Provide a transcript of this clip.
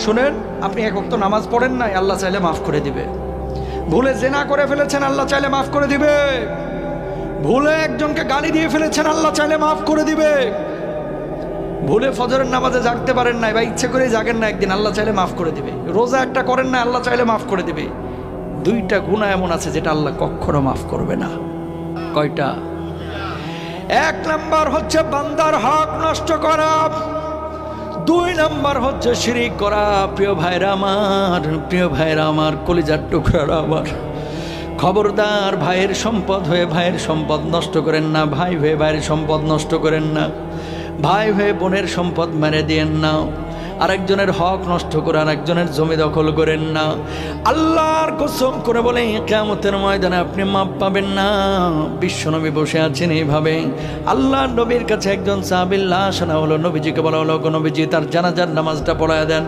শুনেন, আপনি এক ওয়াক্ত নামাজ পড়েন নাই, আল্লাহ চাইলে মাফ করে দিবে। ভুলে জেনা করে ফেলেছেন, আল্লাহ চাইলে মাফ করে দিবে। ভুলে একজনকে গালি দিয়ে ফেলেছেন, আল্লাহ চাইলে মাফ করে দিবে। ভুলে ফজরের নামাজে জাগতে পারেন নাই বা ইচ্ছে করে জাগেন না, একদিন আল্লাহ চাইলে মাফ করে দিবে। রোজা একটা করেন না, আল্লাহ চাইলে মাফ করে দিবে। দুইটা গুনাহ এমন আছে যেটা আল্লাহ কখনো মাফ করবে না। কয়টা? এক নাম্বার হচ্ছে বান্দার হক নষ্ট করা, দুই নাম্বার হচ্ছে শিরিক করা। প্রিয় ভাইরা আমার, কলিজার টুকরারা আমার, খবরদার ভাইয়ের সম্পদ হয়ে ভাইয়ের সম্পদ নষ্ট করেন না, ভাই হয়ে ভাইয়ের সম্পদ নষ্ট করেন না, ভাই হয়ে বোনের সম্পদ মেরে দিয়েন না, আরেকজনের হক নষ্ট করে আরেকজনের জমি দখল করেন না। আল্লাহর কসম করে বলে কিয়ামতের ময়দানে আপনি মাপ পাবেন না। বিশ্বনবী বসে আছেন এইভাবে, আল্লাহর নবীর কাছে একজন সাহাবীর লাশ আনা হলো। নবীজিকে বলা হলো, নবীজি তার জানাজার নামাজটা পড়ায় দেন।